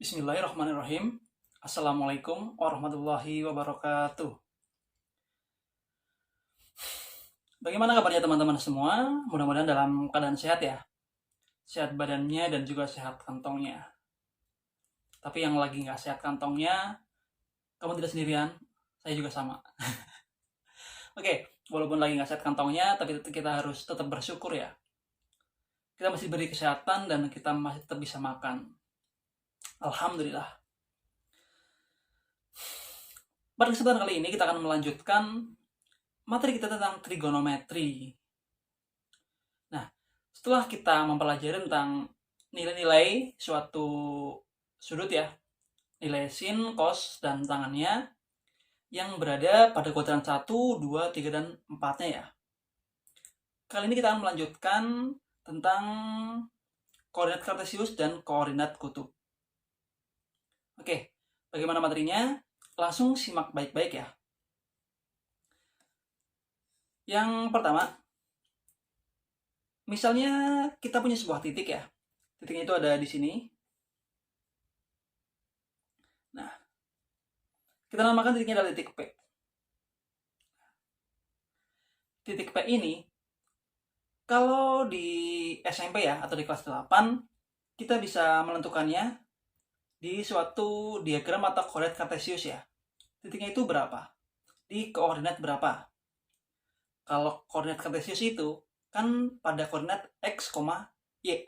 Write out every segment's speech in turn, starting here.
Bismillahirrahmanirrahim. Assalamualaikum warahmatullahi wabarakatuh. Bagaimana kabarnya teman-teman semua? Mudah-mudahan dalam keadaan sehat ya. Sehat badannya dan juga sehat kantongnya. Tapi yang lagi nggak sehat kantongnya, kamu tidak sendirian, saya juga sama. Oke, walaupun lagi nggak sehat kantongnya, tapi kita harus tetap bersyukur ya. Kita masih diberi kesehatan dan kita masih tetap bisa makan. Alhamdulillah. Pada kesempatan kali ini kita akan melanjutkan materi kita tentang trigonometri. Nah, setelah kita mempelajari tentang nilai-nilai suatu sudut ya, nilai sin, cos, dan tangannya yang berada pada kuadran 1, 2, 3, dan 4-nya ya. Kali ini kita akan melanjutkan tentang koordinat kartesius dan koordinat kutub. Oke, bagaimana materinya? Langsung simak baik-baik ya. Yang pertama, misalnya kita punya sebuah titik ya. Titiknya itu ada di sini. Nah, kita namakan titiknya adalah titik P. Titik P ini, kalau di SMP ya, atau di kelas 8, kita bisa menentukannya di suatu diagram atau koordinat kartesius ya. Titiknya itu berapa? Di koordinat berapa? Kalau koordinat kartesius itu kan pada koordinat x, y.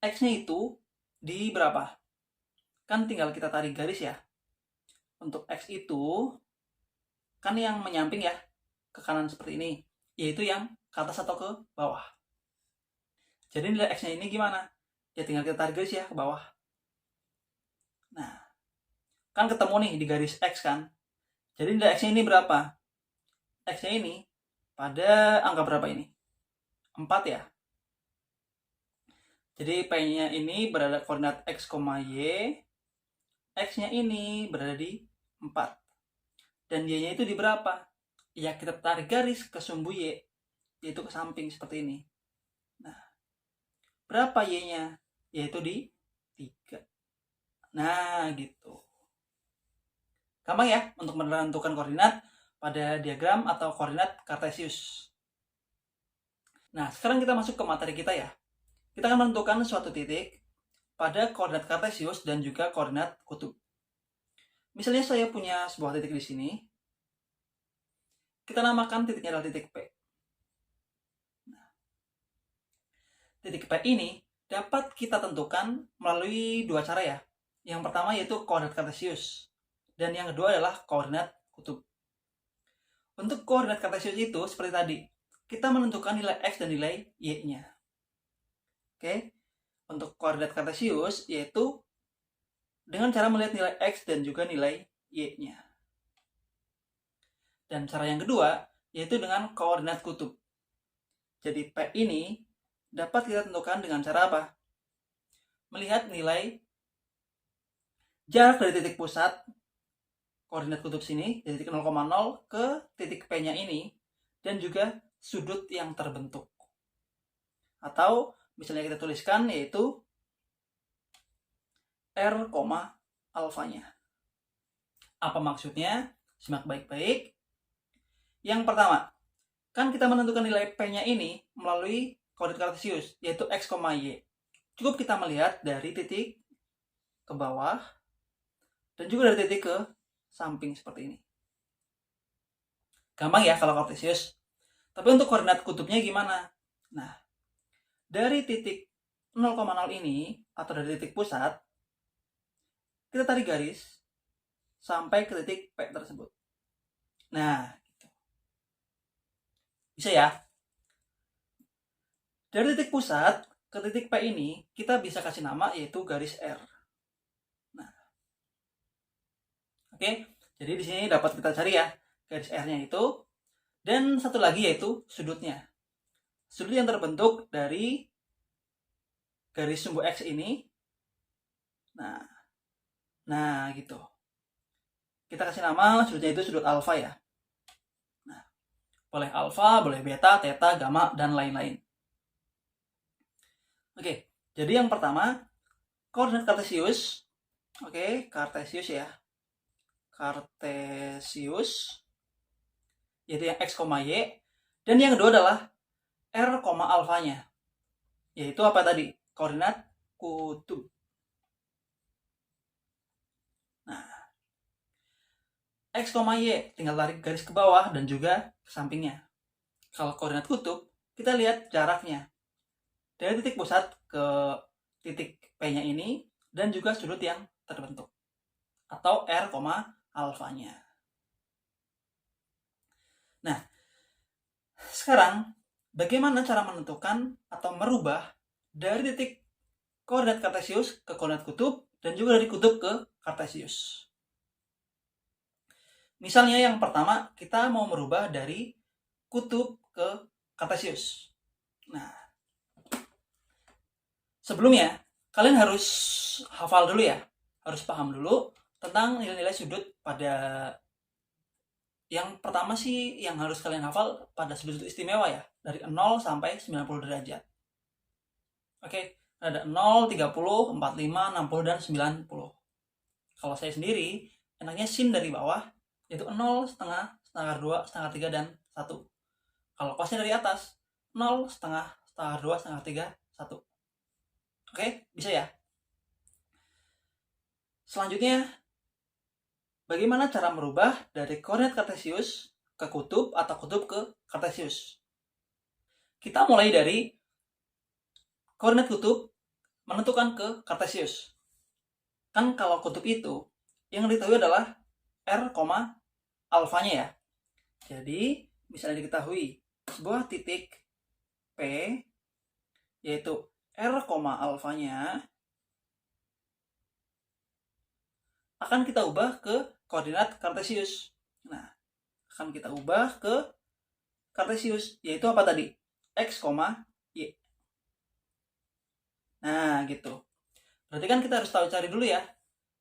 X-nya itu di berapa? Kan tinggal kita tarik garis ya. Untuk x itu kan yang menyamping ya, ke kanan seperti ini, yaitu yang ke atas atau ke bawah. Jadi nilai x-nya ini gimana? Ya tinggal kita tarik garis ya ke bawah. Nah, kan ketemu nih di garis x kan. Jadi nilai x-nya ini berapa? X-nya ini pada angka berapa ini? 4 ya. Jadi P-nya ini berada koordinat x, y. X-nya ini berada di 4. Dan Y-nya itu di berapa? Ya kita tarik garis ke sumbu Y, yaitu ke samping seperti ini. Nah, berapa Y-nya? Yaitu di 3. Nah, gitu. Gampang ya untuk menentukan koordinat pada diagram atau koordinat kartesius. Nah, sekarang kita masuk ke materi kita ya. Kita akan menentukan suatu titik pada koordinat kartesius dan juga koordinat kutub. Misalnya saya punya sebuah titik di sini. Kita namakan titiknya adalah titik P. Nah, titik P ini dapat kita tentukan melalui dua cara ya. Yang pertama yaitu koordinat kartesius. Dan yang kedua adalah koordinat kutub. Untuk koordinat kartesius itu seperti tadi, kita menentukan nilai x dan nilai y-nya. Oke, untuk koordinat kartesius yaitu dengan cara melihat nilai x dan juga nilai y-nya. Dan cara yang kedua yaitu dengan koordinat kutub. Jadi P ini dapat kita tentukan dengan cara apa? Melihat nilai jarak dari titik pusat koordinat kutub sini dari titik 0,0 ke titik P-nya ini dan juga sudut yang terbentuk. Atau misalnya kita tuliskan yaitu R, alfanya. Apa maksudnya? Simak baik-baik. Yang pertama, kan kita menentukan nilai P-nya ini melalui koordinat kartesius yaitu x, y. Cukup kita melihat dari titik ke bawah dan juga dari titik ke samping seperti ini. Gampang ya kalau kartesius. Tapi untuk koordinat kutubnya gimana? Nah, dari titik 0,0 ini atau dari titik pusat, kita tarik garis sampai ke titik P tersebut. Nah, gitu. Bisa ya? Dari titik pusat ke titik P ini, kita bisa kasih nama yaitu garis R. Nah, oke. Jadi di sini dapat kita cari ya garis R-nya itu. Dan satu lagi yaitu sudutnya. Sudut yang terbentuk dari garis sumbu X ini. Nah gitu. Kita kasih nama sudutnya itu sudut alfa ya. Nah, boleh alfa, boleh beta, theta, gamma, dan lain-lain. Oke, jadi yang pertama, koordinat kartesius. Oke, kartesius ya. Kartesius yaitu yang x, y. Dan yang kedua adalah r, alfanya. Yaitu apa tadi? Koordinat kutub. Nah, x, y tinggal tarik garis ke bawah dan juga ke sampingnya. Kalau koordinat kutub, kita lihat jaraknya. Dari titik pusat ke titik P-nya ini dan juga sudut yang terbentuk. Atau R, alfanya. Nah, sekarang bagaimana cara menentukan atau merubah dari titik koordinat kartesius ke koordinat kutub dan juga dari kutub ke kartesius. Misalnya yang pertama, kita mau merubah dari kutub ke kartesius. Nah, sebelumnya kalian harus hafal dulu ya, harus paham dulu tentang nilai-nilai sudut pada yang pertama sih yang harus kalian hafal pada sudut istimewa ya, dari 0 sampai 90 derajat. Oke, ada 0, 30, 45, 60, dan 90. Kalau saya sendiri, enaknya sin dari bawah, yaitu 0, setengah, setengah 2, setengah 3, dan 1. Kalau kosnya dari atas, 0, setengah, setengah 2, setengah 3, 1. Oke, bisa ya? Selanjutnya, bagaimana cara merubah dari koordinat kartesius ke kutub atau kutub ke kartesius? Kita mulai dari koordinat kutub menentukan ke kartesius. Kan kalau kutub itu, yang diketahui adalah R, alfanya ya. Jadi, bisa diketahui sebuah titik P, yaitu R, alfanya, akan kita ubah ke koordinat kartesius. Nah, akan kita ubah ke kartesius, yaitu apa tadi? X, Y. Nah, gitu. Berarti kan kita harus tahu cari dulu ya,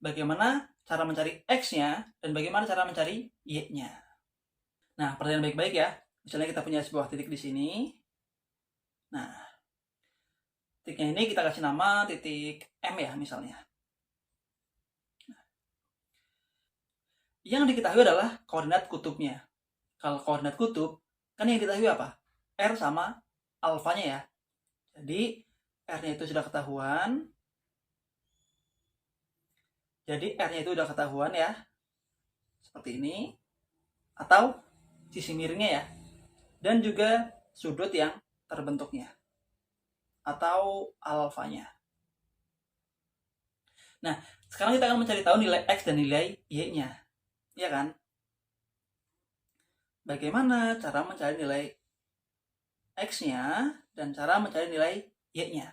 bagaimana cara mencari X-nya dan bagaimana cara mencari Y-nya. Nah, perhatian baik-baik ya. Misalnya kita punya sebuah titik di sini. Nah, titiknya ini kita kasih nama titik M ya misalnya. Yang diketahui adalah koordinat kutubnya. Kalau koordinat kutub, kan yang diketahui apa? R sama alfanya ya. Jadi, R-nya itu sudah ketahuan. Jadi, R-nya itu sudah ketahuan ya. Seperti ini. Atau sisi miringnya ya. Dan juga sudut yang terbentuknya. Atau alfanya. Nah, sekarang kita akan mencari tahu nilai X dan nilai Y-nya. Iya kan? Bagaimana cara mencari nilai X-nya dan cara mencari nilai Y-nya.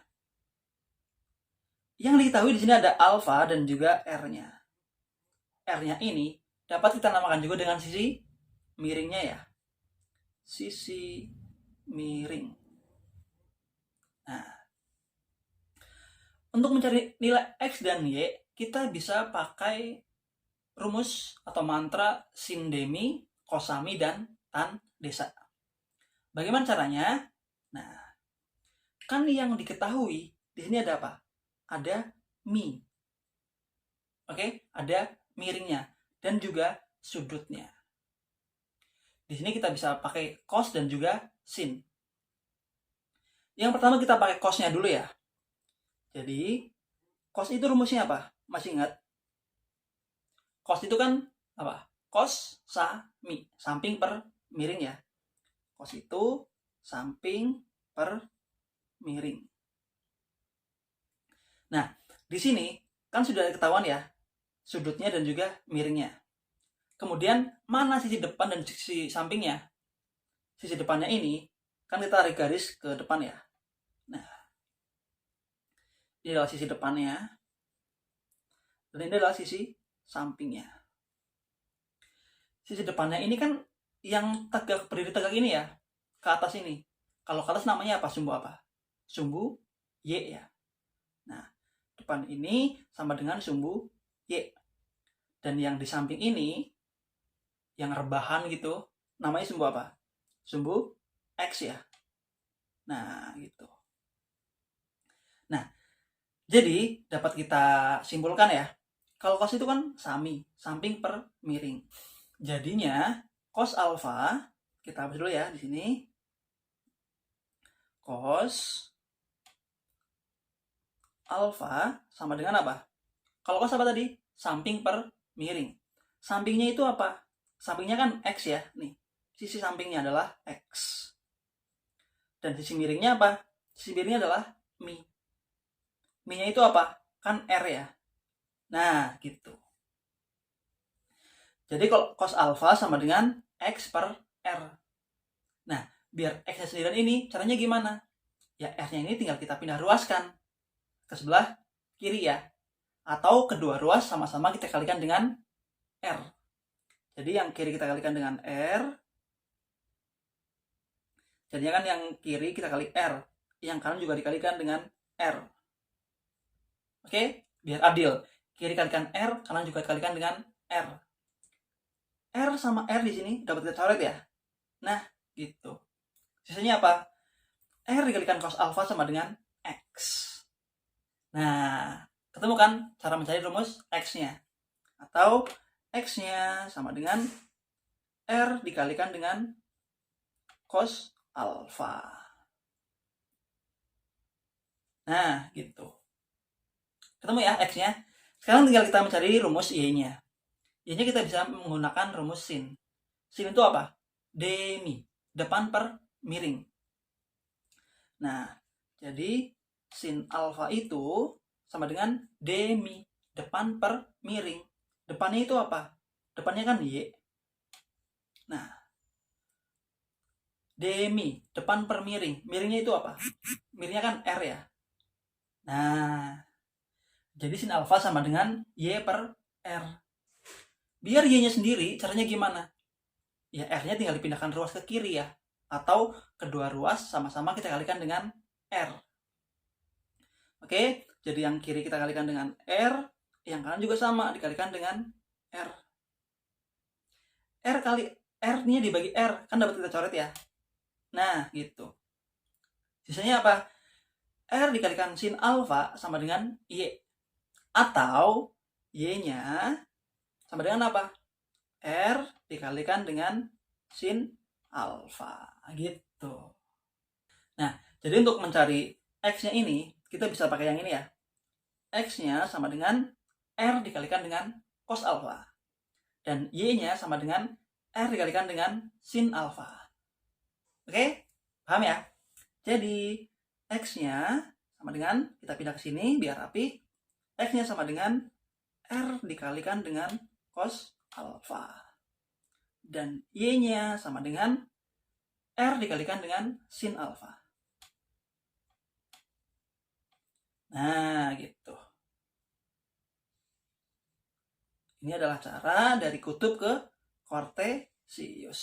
Yang diketahui di sini ada alfa dan juga R-nya. R-nya ini dapat kita namakan juga dengan sisi miringnya ya. Sisi miring. Nah, untuk mencari nilai X dan Y, kita bisa pakai rumus atau mantra sindemi, kosami, dan tan desa. Bagaimana caranya? Nah, kan yang diketahui di sini ada apa? Ada mi. Oke, ada miringnya dan juga sudutnya. Di sini kita bisa pakai cos dan juga sin. Yang pertama kita pakai cosnya dulu ya. Jadi, cos itu rumusnya apa? Masih ingat? Cos itu kan apa? Cos sa mi, samping per miring ya. Cos itu samping per miring. Nah, di sini kan sudah ketahuan ya sudutnya dan juga miringnya. Kemudian mana sisi depan dan sisi sampingnya? Sisi depannya ini kan kita tarik garis ke depan ya. Nah, ini adalah sisi depannya dan ini adalah sisi sampingnya. Sisi depannya ini kan yang tegak, berdiri tegak ini ya, ke atas ini. Kalau ke atas namanya apa? Sumbu apa? Sumbu Y ya. Nah, depan ini sama dengan sumbu Y. Dan yang di samping ini, yang rebahan gitu, namanya sumbu apa? Sumbu X ya. Nah, gitu. Nah, Jadi dapat kita simpulkan ya, kalau cos itu kan samping per miring. Jadinya cos alfa, kita hapus dulu ya di sini. Cos alfa sama dengan apa? Kalau cos apa tadi? Samping per miring. Sampingnya itu apa? Sampingnya kan X ya, nih. Sisi sampingnya adalah X. Dan sisi miringnya apa? Sisi miringnya adalah Mi. Mi-nya itu apa? Kan R ya. Nah, gitu. Jadi kalau cos alfa sama dengan X per R. Nah, biar X-nya sendirian ini, caranya gimana? Ya, R-nya ini tinggal kita pindah ruaskan ke sebelah kiri ya. Atau kedua ruas sama-sama kita kalikan dengan R. Jadi yang kiri kita kalikan dengan R. Jadinya kan yang kiri kita kali R. Yang kanan juga dikalikan dengan R. Oke, biar adil. Kiri kalikan R, kanan juga dikalikan dengan R. R sama R di sini dapat kita coret ya. Nah, gitu. Sisanya apa? R dikalikan cos alfa sama dengan X. Nah, ketemu kan cara mencari rumus X-nya? Atau X-nya sama dengan R dikalikan dengan cos alfa. Nah, gitu. Ketemu ya X-nya? Sekarang tinggal kita mencari rumus Y-nya. Y-nya kita bisa menggunakan rumus sin. Sin itu apa? Demi. Depan per miring. Nah, jadi sin alfa itu sama dengan demi. Depan per miring. Depannya itu apa? Depannya kan Y. Nah, demi. Depan per miring. Miringnya itu apa? Miringnya kan R ya. Nah, jadi sin alfa sama dengan Y per R. Biar Y-nya sendiri, caranya gimana? Ya, R-nya tinggal dipindahkan ruas ke kiri ya. Atau kedua ruas sama-sama kita kalikan dengan R. Oke, jadi yang kiri kita kalikan dengan R, yang kanan juga sama, dikalikan dengan R. R kali R-nya dibagi R, kan dapat kita coret ya. Nah, gitu. Sisanya apa? R dikalikan sin alfa sama dengan Y. Atau Y-nya sama dengan apa? R dikalikan dengan sin alfa. Gitu. Nah, jadi untuk mencari X-nya ini, kita bisa pakai yang ini ya. X-nya sama dengan R dikalikan dengan cos alfa. Dan Y-nya sama dengan R dikalikan dengan sin alfa. Oke? Paham ya? Jadi, X-nya sama dengan, kita pindah ke sini biar rapi. X-nya sama dengan R dikalikan dengan cos alfa. Dan Y-nya sama dengan R dikalikan dengan sin alfa. Nah, gitu. Ini adalah cara dari kutub ke kartesius.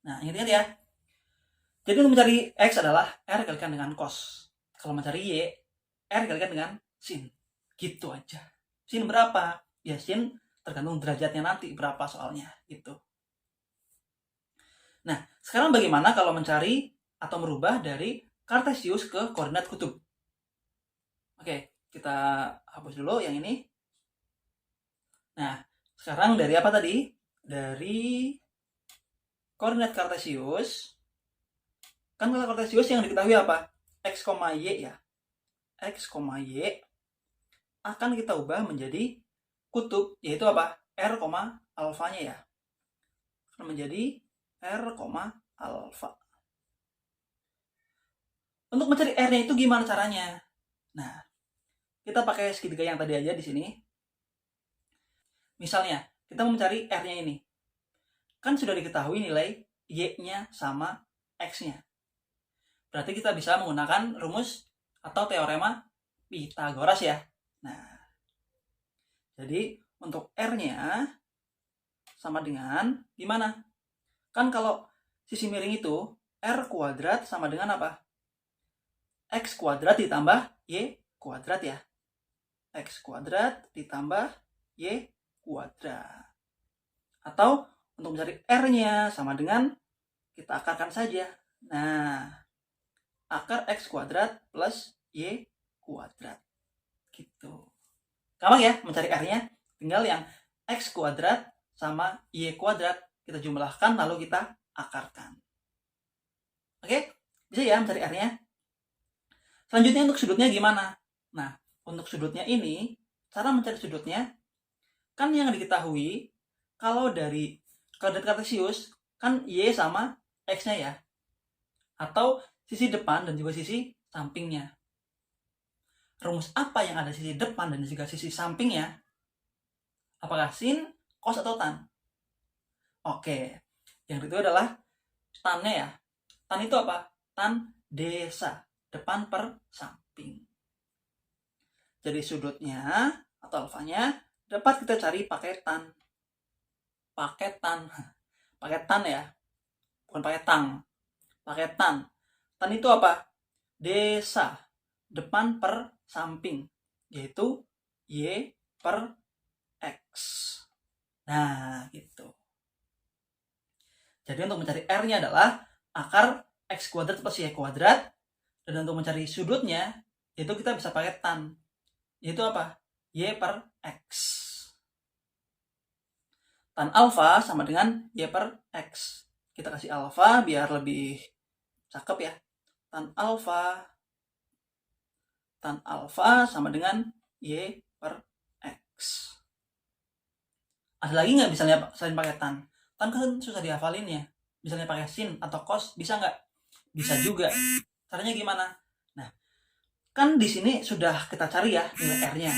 Nah, ingat ya. Jadi untuk mencari X adalah R dikalikan dengan cos. Kalau mencari Y, R dikalikan dengan sin. Gitu aja. Sin berapa? Ya, sin tergantung derajatnya nanti berapa soalnya. Gitu. Nah, sekarang bagaimana kalau mencari atau merubah dari kartesius ke koordinat kutub? Oke, kita hapus dulu yang ini. Nah, sekarang dari apa tadi? Dari koordinat kartesius. Kan kalau kartesius yang diketahui apa? X, Y ya. X, Y akan kita ubah menjadi kutub, yaitu apa? R, alfanya ya. Akan menjadi R, alfa. Untuk mencari R-nya itu gimana caranya? Nah, kita pakai segitiga yang tadi aja di sini. Misalnya, kita mau mencari R-nya ini. Kan sudah diketahui nilai Y-nya sama X-nya. Berarti kita bisa menggunakan rumus atau teorema Pythagoras ya. Nah, jadi untuk R-nya sama dengan gimana? Kan kalau sisi miring itu R kuadrat sama dengan apa? X kuadrat ditambah Y kuadrat ya. X kuadrat ditambah Y kuadrat. Atau untuk mencari R-nya sama dengan kita akarkan saja. Nah, akar X kuadrat plus Y kuadrat. Gitu. Gampang ya mencari R-nya. Tinggal yang X kuadrat sama Y kuadrat kita jumlahkan lalu kita akarkan. Oke? Bisa ya mencari R-nya. Selanjutnya untuk sudutnya gimana? Nah, untuk sudutnya ini, cara mencari sudutnya, kan yang diketahui, kalau dari koordinat kartesius, kan Y sama X-nya ya. Atau sisi depan dan juga sisi sampingnya. Rumus apa yang ada sisi depan dan juga sisi sampingnya? Apakah sin, cos, atau tan? Oke, yang kedua adalah tannya ya. Tan itu apa? Tan desa, depan per samping. Jadi sudutnya atau alfanya dapat kita cari pakai tan. Pakai tan ya, bukan pakai tang. Pakai tan. Tan itu apa? Desa, depan per samping, yaitu Y per X. Nah, gitu. Jadi untuk mencari R-nya adalah akar X kuadrat plus Y kuadrat. Dan untuk mencari sudutnya, itu kita bisa pakai tan. Yaitu apa? Y per X. Tan alfa sama dengan Y per X. Kita kasih alfa biar lebih cakep ya. Tan alfa sama dengan Y per X. Ada lagi nggak misalnya selain pakai tan? Tan kan susah dihafalin ya. Misalnya pakai sin atau cos, bisa nggak? Bisa juga. Caranya gimana? Nah, kan di sini sudah kita cari ya nilai R-nya.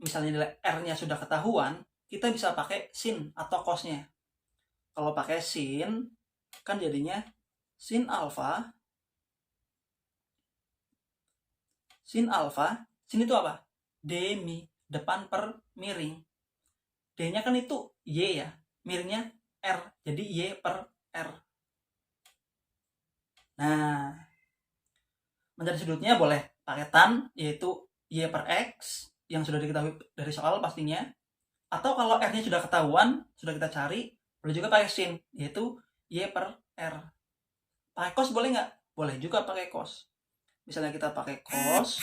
Misalnya nilai R-nya sudah ketahuan, kita bisa pakai sin atau cos-nya. Kalau pakai sin, kan jadinya sin alfa. Sin itu apa? Demi, depan per miring. D-nya kan itu Y ya, miringnya R, jadi Y per R. Nah, mencari sudutnya boleh pakai tan, yaitu Y per X, yang sudah diketahui dari soal pastinya. Atau kalau R-nya sudah ketahuan, sudah kita cari, boleh juga pakai sin, yaitu Y per R. Pakai cos boleh nggak? Boleh juga pakai cos. Misalnya kita pakai cos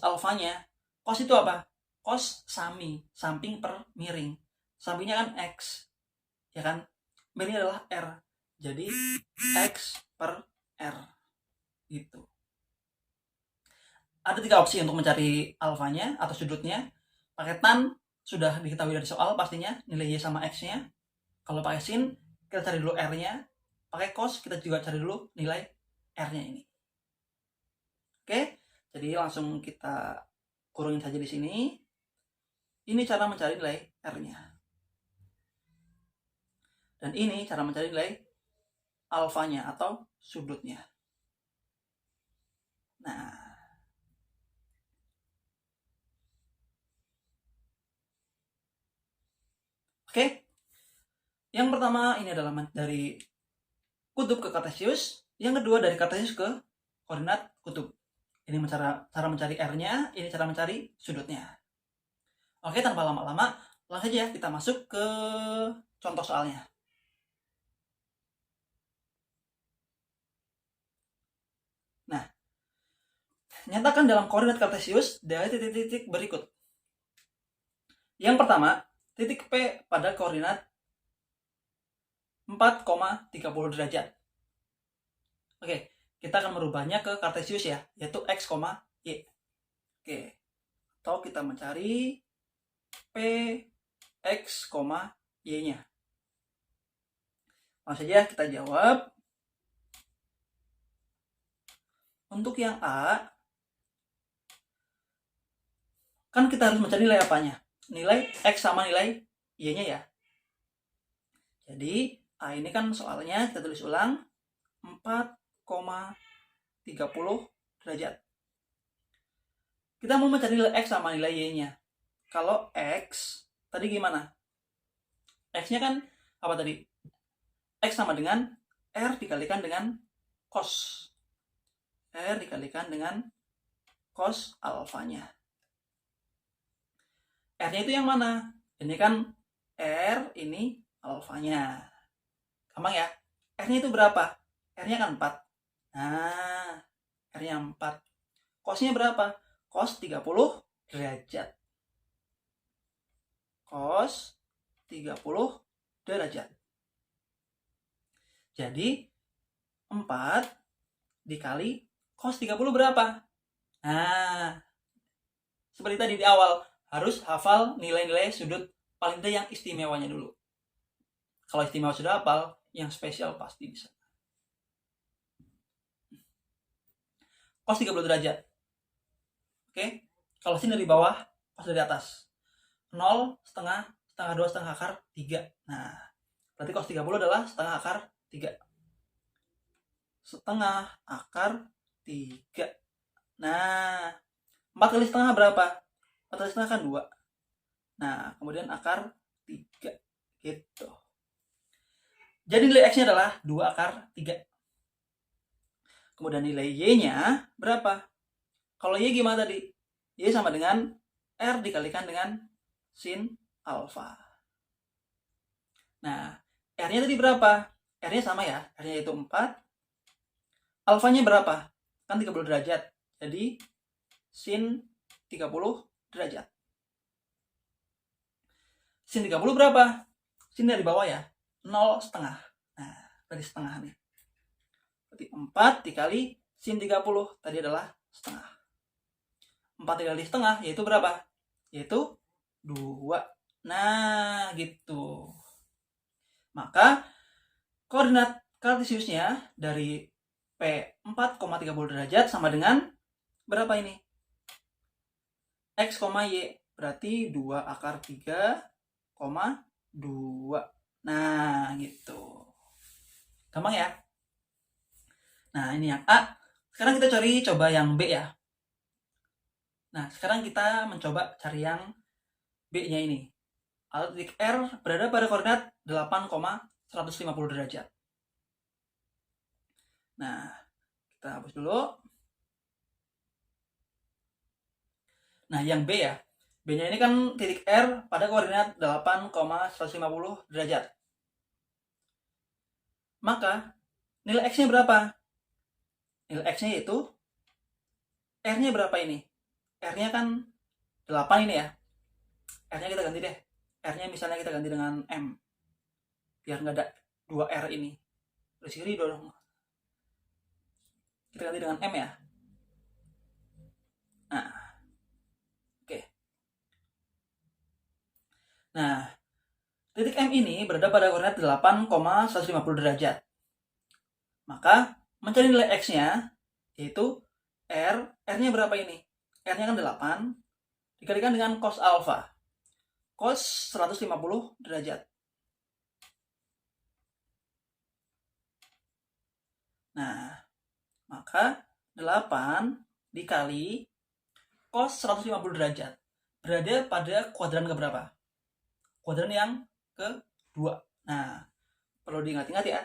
alfanya. Cos itu apa? Cos samping per miring. Sampingnya kan X, ya kan? Miringnya adalah R. Jadi X per R. Gitu. Ada 3 opsi untuk mencari alfanya atau sudutnya. Pakai tan, sudah diketahui dari soal pastinya, nilai Y sama X-nya. Kalau pakai sin, kita cari dulu R-nya. Pakai cos, kita juga cari dulu nilai R-nya ini. Oke, jadi langsung kita kurungin saja di sini. Ini cara mencari nilai R-nya. Dan ini cara mencari nilai alfanya atau sudutnya. Nah, oke. Yang pertama ini adalah dari kutub ke kartesius. Yang kedua dari kartesius ke koordinat kutub. Ini cara mencari R-nya, ini cara mencari sudutnya. Oke, tanpa lama-lama, langsung aja kita masuk ke contoh soalnya. Nah, nyatakan dalam koordinat kartesius dari titik-titik berikut. Yang pertama, titik P pada koordinat 4,30 derajat. Oke, kita akan merubahnya ke kartesius ya, yaitu X, Y. Oke, atau kita mencari P, X, Y-nya. Langsung saja kita jawab. Untuk yang A, kan kita harus mencari nilai apanya? Nilai X sama nilai Y-nya ya. Jadi, A ini kan soalnya kita tulis ulang 4,30 derajat. Kita mau mencari nilai X sama nilai Y-nya. Kalau X, tadi gimana? X-nya kan apa tadi? X sama dengan R dikalikan dengan cos. R dikalikan dengan cos alfanya. R-nya itu yang mana? Ini kan R, ini alfanya. Gampang ya? R-nya itu berapa? R-nya kan 4. Nah, R-nya 4. Cos-nya berapa? Cos 30 derajat. Cos 30 derajat. Jadi 4 dikali cos 30 berapa? Nah, seperti tadi di awal, harus hafal nilai-nilai sudut paling tidak yang istimewanya dulu. Kalau istimewa sudah hafal, yang spesial pasti bisa. Cos 30 derajat. Oke, kalau sin dari bawah, cos dari atas. 0, setengah, setengah 2, setengah akar 3. Nah, berarti cos 30 adalah setengah akar 3. Setengah akar 3. Nah, 4 kali setengah berapa? 4 kali setengah kan 2. Nah, kemudian akar 3. Gitu. Jadi nilai X-nya adalah 2 akar 3. Kemudian nilai Y-nya berapa? Kalau Y gimana tadi? Y sama dengan R dikalikan dengan sin alfa. Nah, R-nya tadi berapa? R-nya sama ya, R-nya itu 4. Alfanya berapa? Kan 30 derajat. Jadi, sin 30 derajat. Sin 30 berapa? Sin dari bawah ya, 0 setengah. Nah, tadi setengah nih. Berarti 4 dikali sin 30, tadi adalah setengah. 4 dikali setengah, yaitu berapa? Yaitu 2. Nah, gitu. Maka, koordinat kartesiusnya dari P4,30 derajat sama dengan berapa ini? X, Y. Berarti 2 akar 3, 2. Nah, gitu. Gampang ya? Nah, ini yang A. Sekarang kita coba yang B ya. Nah, sekarang kita mencoba cari yang B-nya ini. Titik R berada pada koordinat 8,150 derajat. Nah, kita hapus dulu. Nah, yang B ya. B-nya ini kan titik R pada koordinat 8,150 derajat. Maka, nilai X-nya berapa? Nilai X-nya yaitu R-nya berapa ini? R-nya kan 8 ini ya. R-nya kita ganti deh. R-nya misalnya kita ganti dengan M. Biar nggak ada 2R ini. Bersiri dong. Kita ganti dengan M ya. Nah, oke. Nah, titik M ini berada pada koordinat 8,150 derajat. Maka, mencari nilai X-nya, yaitu R-nya berapa ini? R-nya kan 8, dikalikan dengan cos alfa. Cos 150 derajat. Nah, maka 8 dikali cos 150 derajat berada pada kuadran keberapa? Kuadran yang kedua. Nah, perlu diingat-ingat ya.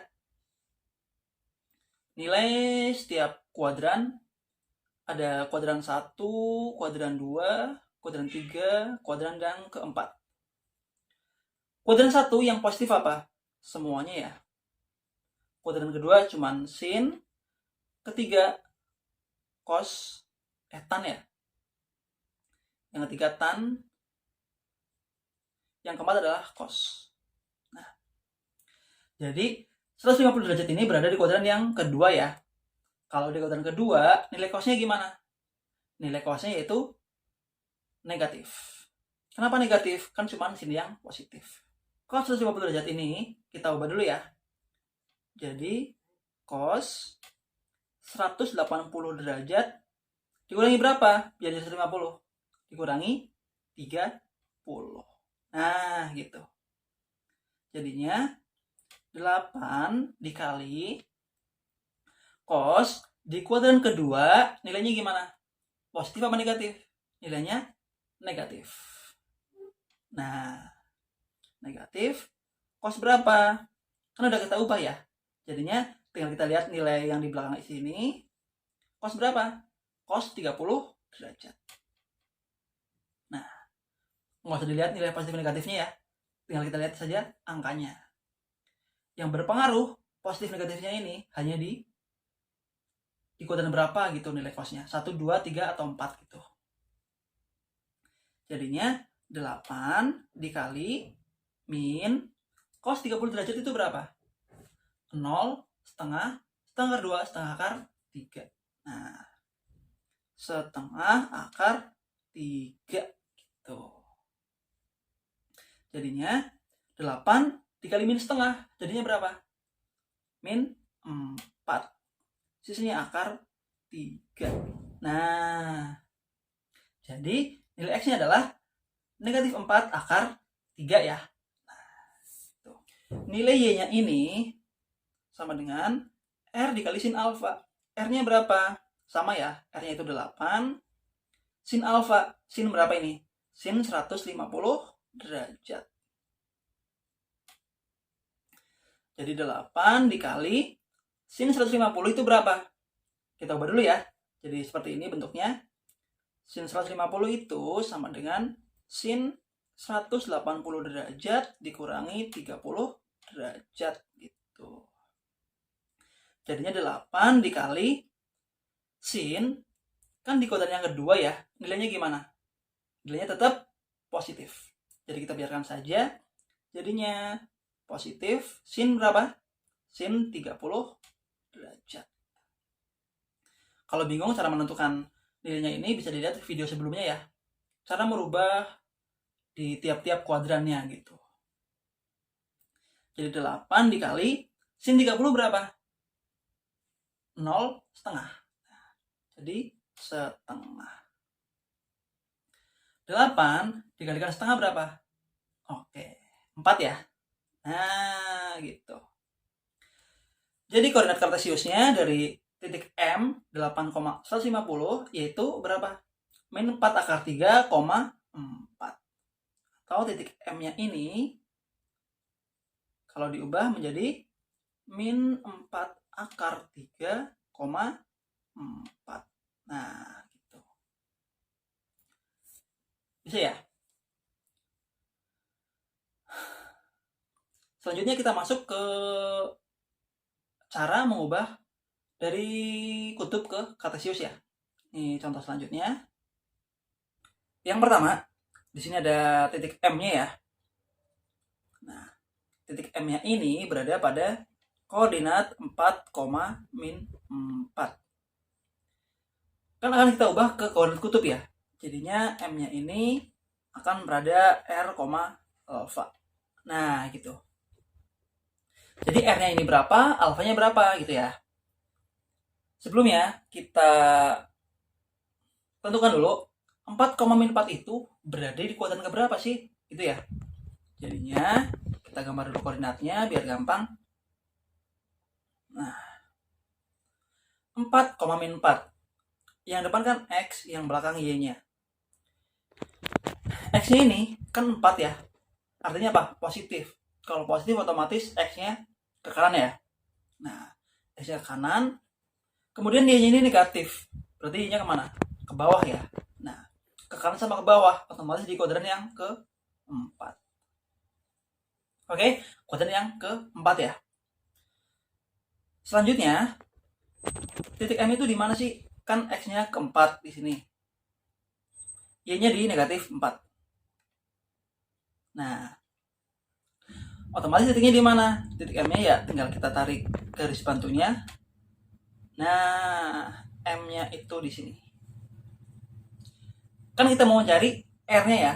Nilai setiap kuadran ada kuadran 1, kuadran 2, kuadran 3, kuadran yang keempat. Kuadran 1 yang positif apa? Semuanya ya. Kuadran kedua cuman sin, ketiga cos, tan ya. Yang ketiga tan, yang keempat adalah cos. Nah, jadi 150 derajat ini berada di kuadran yang kedua ya. Kalau di kuadran kedua, nilai cosnya gimana? Nilai cosnya yaitu negatif. Kenapa negatif? Kan cuma sini yang positif. Cos 150 derajat ini kita ubah dulu ya. Jadi cos 180 derajat dikurangi berapa? Jadi 150. Dikurangi 30. Nah, gitu. Jadinya 8 dikali cos di kuadran kedua nilainya gimana? Positif apa negatif? Nilainya negatif. Nah, negatif. Cos berapa? Kan udah kita ubah ya. Jadinya tinggal kita lihat nilai yang di belakang sini. Cos berapa? Cos 30 derajat. Nah, nggak usah dilihat nilai positif negatifnya ya. Tinggal kita lihat saja angkanya. Yang berpengaruh positif negatifnya ini hanya di di kuadran berapa gitu nilai cosnya. 1, 2, 3, atau 4 gitu. Jadinya 8 dikali min cos 30 derajat itu berapa? 0 setengah akar 2 setengah akar 3. Nah, setengah akar 3 gitu. Jadinya 8 dikali min setengah. Jadinya berapa? Min 4. Sisanya akar 3. Nah, jadi nilai X-nya adalah negatif 4 akar 3 ya. Nah, tuh. Nilai Y-nya ini sama dengan R dikali sin alfa. R-nya berapa? Sama ya, R-nya itu 8. Sin alfa, sin berapa ini? Sin 150 derajat. Jadi 8 dikali sin 150 itu berapa? Kita ubah dulu ya. Jadi seperti ini bentuknya. Sin 150 itu sama dengan sin 180 derajat dikurangi 30 derajat gitu. Jadinya 8 dikali sin, kan di kuadran yang kedua ya, nilainya gimana? Nilainya tetap positif. Jadi kita biarkan saja. Jadinya positif, sin berapa? Sin 30 derajat. Kalau bingung cara menentukan nilainya ini bisa dilihat video sebelumnya ya. Cara merubah di tiap-tiap kuadrannya gitu. Jadi 8 dikali sin 30 berapa? 0 setengah. Jadi setengah. 8 dikalikan setengah berapa? Oke, 4 ya. Nah, gitu. Jadi koordinat kartesiusnya dari titik M 8,150 yaitu berapa? Min 4 akar 3, 4. Atau titik M-nya ini kalau diubah menjadi min 4 akar 3, 4. Nah, gitu. Bisa ya? Selanjutnya kita masuk ke cara mengubah dari kutub ke kartesius ya. Ini contoh selanjutnya. Yang pertama, di sini ada titik M-nya ya. Nah, titik M-nya ini berada pada koordinat 4, min 4. Kan akan kita ubah ke koordinat kutub ya. Jadinya M-nya ini akan berada R, alfa. Nah, gitu. Jadi R-nya ini berapa, alfanya berapa gitu ya. Sebelumnya kita tentukan dulu 4, min 4 itu berada di kuadran keberapa sih? Gitu ya. Jadinya kita gambar dulu koordinatnya biar gampang. Nah, 4, min 4. Yang depan kan X, yang belakang Y-nya. X-nya ini kan 4 ya. Artinya apa? Positif. Kalau positif otomatis X-nya ke kanan ya. Nah, X-nya ke kanan. Kemudian Y-nya ini negatif. Berarti Y-nya kemana? Ke bawah ya. Nah, ke kanan sama ke bawah. Otomatis di kuadran yang ke-4. Oke, kuadran yang ke-4 ya. Selanjutnya, titik M itu di mana sih? Kan X-nya ke-4 di sini. Y-nya di negatif 4. Nah, otomatis titiknya di mana? Titik M-nya ya tinggal kita tarik garis bantunya. Nah, M-nya itu di sini. Kan kita mau cari R-nya ya.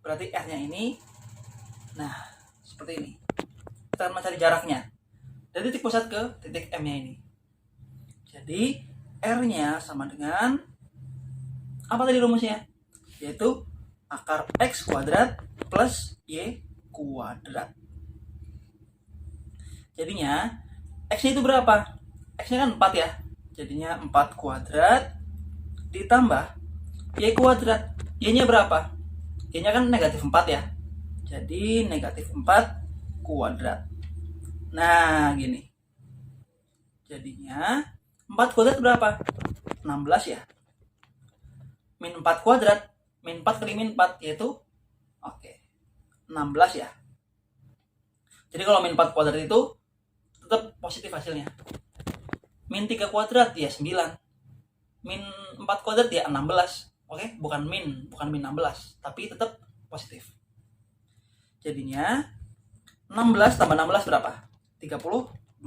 Berarti R-nya ini. Nah, seperti ini. Kita akan mencari jaraknya dari titik pusat ke titik M-nya ini. Jadi R-nya sama dengan apa tadi rumusnya? Yaitu akar X kuadrat plus Y kuadrat. Jadinya X-nya itu berapa? X-nya kan 4 ya. Jadinya 4 kuadrat ditambah Y kuadrat. Y-nya berapa? Y-nya kan negatif 4 ya. Jadi negatif 4 kuadrat. Nah, gini. Jadinya 4 kuadrat berapa? 16 ya. Min 4 kuadrat. Min 4 kali min 4 yaitu 16 ya. Jadi kalau min 4 kuadrat itu tetap positif hasilnya. Min 3 kuadrat ya 9. Min 4 kuadrat ya 16. Oke, bukan min 16, tapi tetap positif. Jadinya 16 tambah 16 berapa? 32.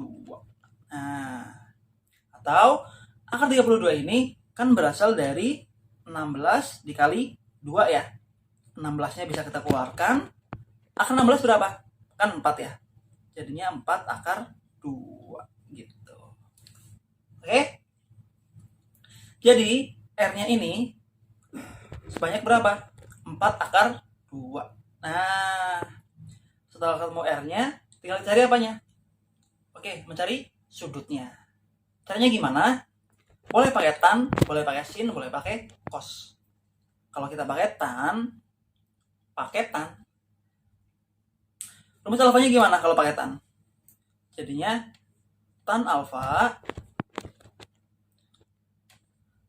Nah, atau akar 32 ini kan berasal dari 16 dikali 2 ya. 16-nya bisa kita keluarkan. Akar 16 berapa? Kan 4 ya. Jadinya 4 akar 2 gitu. Oke? Jadi R-nya ini sebanyak berapa? 4 akar 2. Nah, setelah ketemu R-nya, tinggal cari apanya? Oke, mencari sudutnya. Caranya gimana? Boleh pakai tan, boleh pakai sin, boleh pakai cos. Kalau kita pakai tan. Rumus alfanya gimana kalau pakai tan? Jadinya tan alfa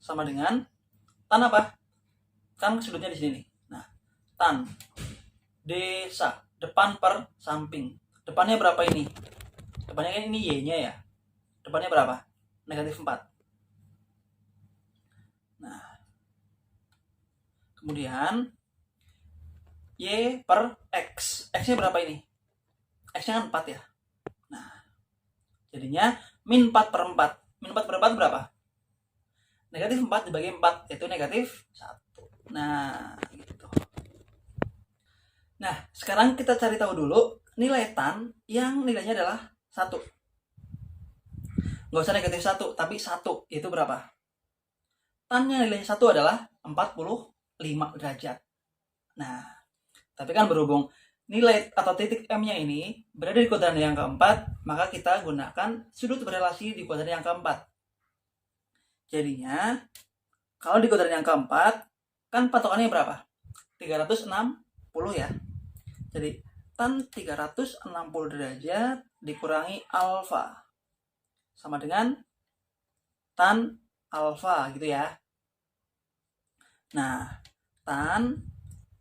sama dengan tan apa? Kan sudutnya di sini nih. Nah, tan desa depan per samping. Depannya berapa ini? Depannya kan ini y-nya ya. Depannya berapa? Negatif 4. Nah, kemudian y per x. X-nya berapa ini? X-nya kan 4 ya. Nah, jadinya min 4 per 4. Min 4 per 4 berapa? Negatif 4 dibagi 4, yaitu negatif 1. Nah, gitu. Nah, sekarang kita cari tahu dulu nilai tan yang nilainya adalah 1. Nggak usah negatif 1, tapi 1. Itu berapa? Tan yang nilainya 1 adalah 45 derajat. Nah, tapi kan berhubung nilai atau titik M-nya ini berada di kuadran yang keempat, maka kita gunakan sudut berelasi di kuadran yang keempat. Jadinya, kalau di kuadran yang keempat, kan patokannya berapa? 360 ya. Jadi, tan 360 derajat dikurangi alfa. Sama dengan tan alfa gitu ya. Nah, tan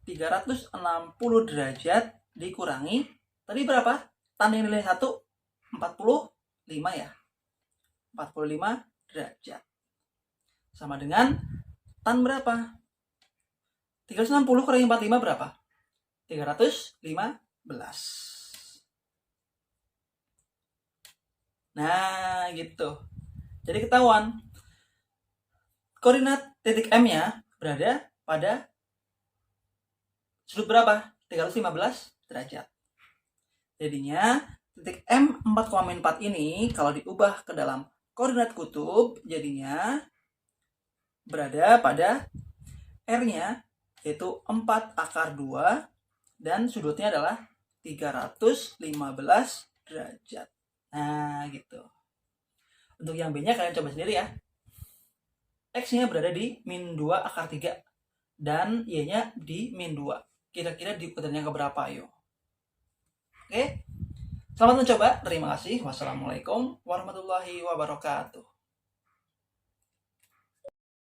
360 derajat dikurangi, tadi berapa? Tan yang nilai 1, 45 ya. 45 derajat. Sama dengan tan berapa? 360 kurangi 45 berapa? 315. Nah, gitu. Jadi ketahuan. Koordinat titik M-nya berada pada sudut berapa? 315 derajat. Jadinya titik M 4,4 ini kalau diubah ke dalam koordinat kutub, jadinya berada pada R-nya yaitu 4 akar 2 dan sudutnya adalah 315 derajat. Nah, gitu. Untuk yang B-nya kalian coba sendiri ya. X-nya berada di min 2 akar 3 dan Y-nya di min 2. Kira-kira di kuadran yang keberapa, ayo? Oke? Selamat mencoba. Terima kasih. Wassalamualaikum warahmatullahi wabarakatuh.